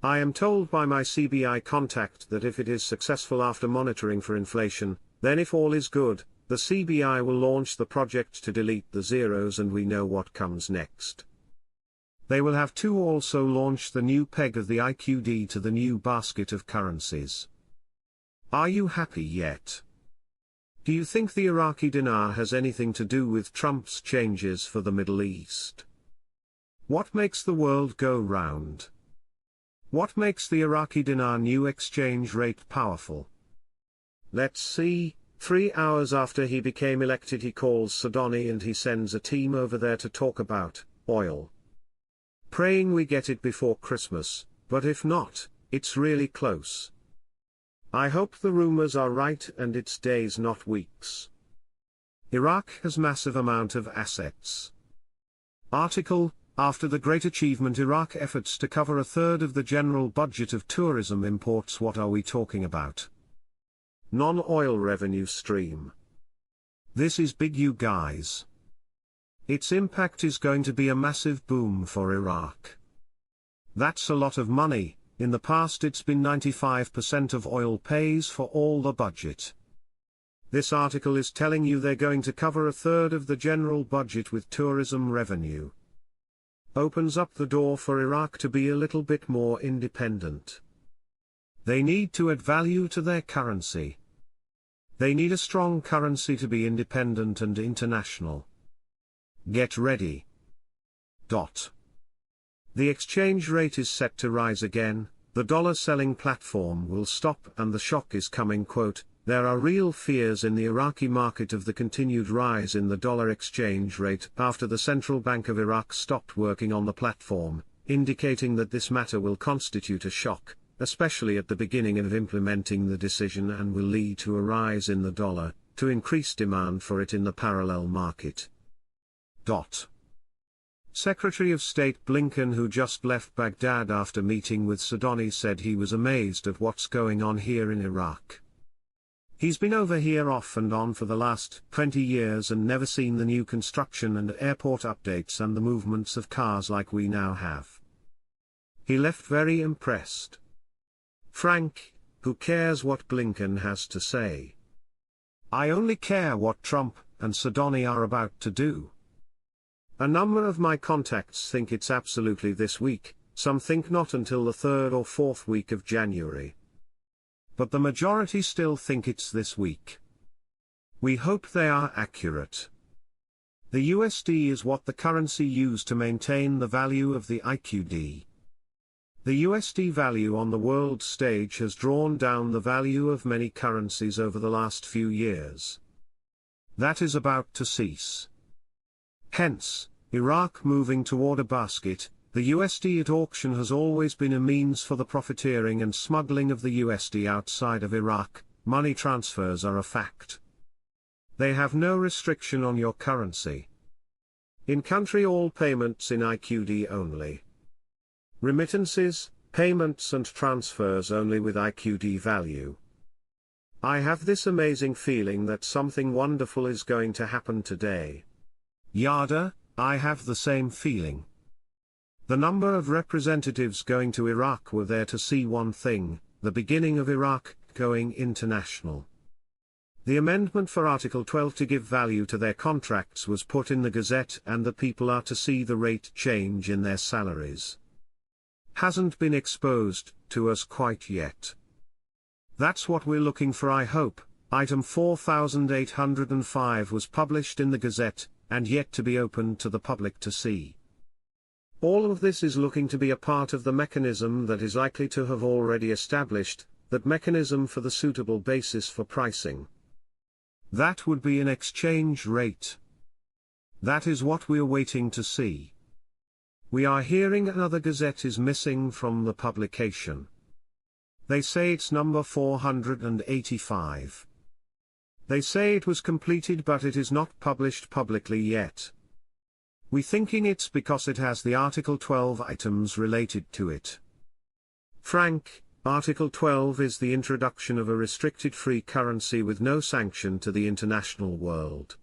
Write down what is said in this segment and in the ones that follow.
I am told by my CBI contact that if it is successful after monitoring for inflation, then if all is good, the CBI will launch the project to delete the zeros and we know what comes next. They will have to also launch the new peg of the IQD to the new basket of currencies. Are you happy yet? Do you think the Iraqi dinar has anything to do with Trump's changes for the Middle East? What makes the world go round? What makes the Iraqi dinar new exchange rate powerful? Let's see. 3 hours after he became elected, he calls Sudani and he sends a team over there to talk about oil. Praying we get it before Christmas, but if not, it's really close. I hope the rumors are right and it's days not weeks. Iraq has massive amount of assets. Article: After the great achievement Iraq efforts to cover a third of the general budget of tourism imports. What are we talking about? Non-oil revenue stream. This is big, you guys. Its impact is going to be a massive boom for Iraq. That's a lot of money. In the past it's been 95% of oil pays for all the budget. This article is telling you they're going to cover a third of the general budget with tourism revenue. Opens up the door for Iraq to be a little bit more independent. They need to add value to their currency. They need a strong currency to be independent and international. Get ready. The exchange rate is set to rise again, the dollar selling platform will stop and the shock is coming. Quote, there are real fears in the Iraqi market of the continued rise in the dollar exchange rate after the Central Bank of Iraq stopped working on the platform, indicating that this matter will constitute a shock, especially at the beginning of implementing the decision, and will lead to a rise in the dollar, to increase demand for it in the parallel market. Secretary of State Blinken, who just left Baghdad after meeting with Sudani, said he was amazed at what's going on here in Iraq. He's been over here off and on for the last 20 years and never seen the new construction and airport updates and the movements of cars like we now have. He left very impressed. Frank, who cares what Blinken has to say? I only care what Trump and Sudani are about to do. A number of my contacts think it's absolutely this week, some think not until the 3rd or 4th week of January. But the majority still think it's this week. We hope they are accurate. The USD is what the currency used to maintain the value of the IQD. The USD value on the world stage has drawn down the value of many currencies over the last few years. That is about to cease. Hence, Iraq moving toward a basket. The USD at auction has always been a means for the profiteering and smuggling of the USD outside of Iraq. Money transfers are a fact. They have no restriction on your currency. In country, all payments in IQD only. Remittances, payments and transfers only with IQD value. I have this amazing feeling that something wonderful is going to happen today. Yada, I have the same feeling. The number of representatives going to Iraq were there to see one thing, the beginning of Iraq going international. The amendment for Article 12 to give value to their contracts was put in the Gazette, and the people are to see the rate change in their salaries. Hasn't been exposed to us quite yet. That's what we're looking for, I hope. Item 4805 was published in the Gazette, and yet to be opened to the public to see. All of this is looking to be a part of the mechanism that is likely to have already established, that mechanism for the suitable basis for pricing. That would be an exchange rate. That is what we are waiting to see. We are hearing another Gazette is missing from the publication. They say it's number 485. They say it was completed, but it is not published publicly yet. We thinking it's because it has the Article 12 items related to it. Frank, Article 12 is the introduction of a restricted free currency with no sanction to the international world.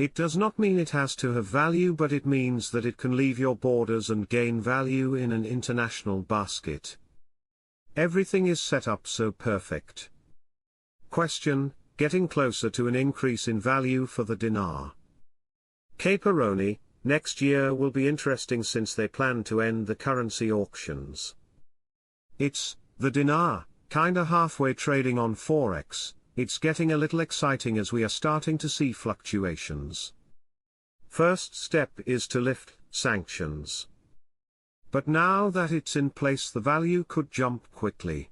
It does not mean it has to have value, but it means that it can leave your borders and gain value in an international basket. Everything is set up so perfect. Question: getting closer to an increase in value for the dinar. Caperoni: next year will be interesting since they plan to end the currency auctions. It's the dinar, kinda halfway trading on Forex. It's getting a little exciting as we are starting to see fluctuations. First step is to lift sanctions. But now that it's in place, the value could jump quickly.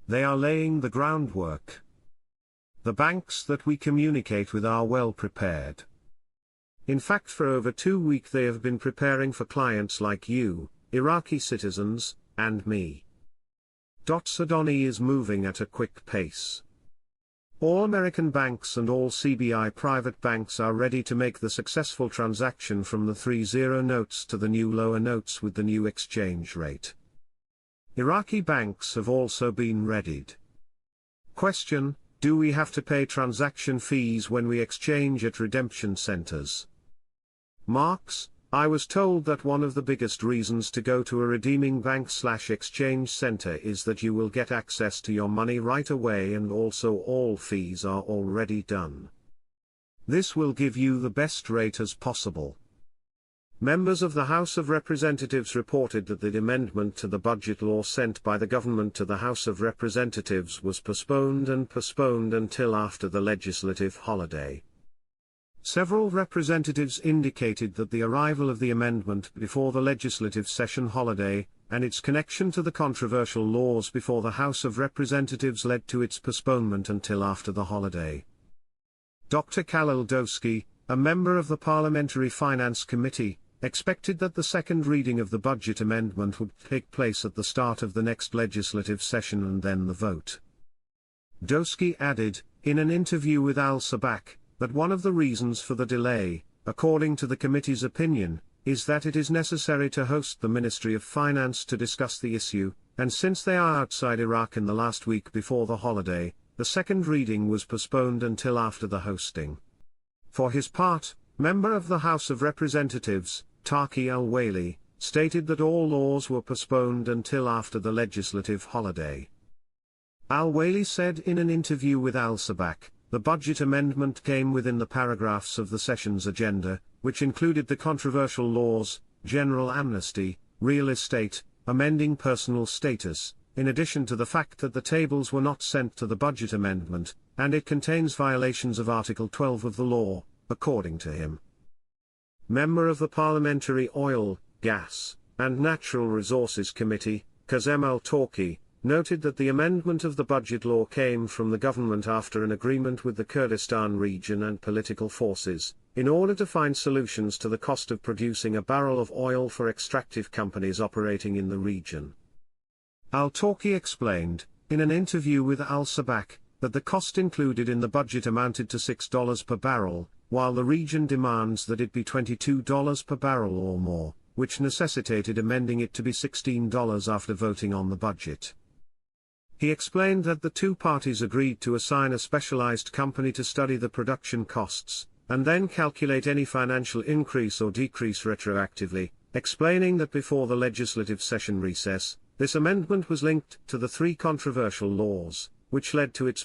They are laying the groundwork. The banks that we communicate with are well prepared. In fact, for over 2 weeks they have been preparing for clients like you, Iraqi citizens, and me. Sudani is moving at a quick pace. All American banks and all CBI private banks are ready to make the successful transaction from the 30 notes to the new lower notes with the new exchange rate. Iraqi banks have also been readied. Question: do we have to pay transaction fees when we exchange at redemption centers? Marks: I was told that one of the biggest reasons to go to a redeeming bank/exchange center is that you will get access to your money right away, and also all fees are already done. This will give you the best rate as possible. Members of the House of Representatives reported that the amendment to the budget law sent by the government to the House of Representatives was postponed until after the legislative holiday. Several representatives indicated that the arrival of the amendment before the legislative session holiday, and its connection to the controversial laws before the House of Representatives led to its postponement until after the holiday. Dr. Khalil Doski, a member of the Parliamentary Finance Committee, expected that the second reading of the budget amendment would take place at the start of the next legislative session and then the vote. Doski added, in an interview with Al-Sabak, that one of the reasons for the delay, according to the committee's opinion, is that it is necessary to host the Ministry of Finance to discuss the issue, and since they are outside Iraq in the last week before the holiday, the second reading was postponed until after the hosting. For his part, member of the House of Representatives, Taqi al-Wali, stated that all laws were postponed until after the legislative holiday. Al-Wali said in an interview with Al-Sabak, the budget amendment came within the paragraphs of the session's agenda, which included the controversial laws, general amnesty, real estate, amending personal status, in addition to the fact that the tables were not sent to the budget amendment, and it contains violations of Article 12 of the law, according to him. Member of the Parliamentary Oil, Gas, and Natural Resources Committee, Kazem al-Tawki, noted that the amendment of the budget law came from the government after an agreement with the Kurdistan region and political forces, in order to find solutions to the cost of producing a barrel of oil for extractive companies operating in the region. Al-Tawki explained, in an interview with Al-Sabak, that the cost included in the budget amounted to $6 per barrel, while the region demands that it be $22 per barrel or more, which necessitated amending it to be $16 after voting on the budget. He explained that the two parties agreed to assign a specialized company to study the production costs, and then calculate any financial increase or decrease retroactively, explaining that before the legislative session recess, this amendment was linked to the 3 controversial laws, which led to its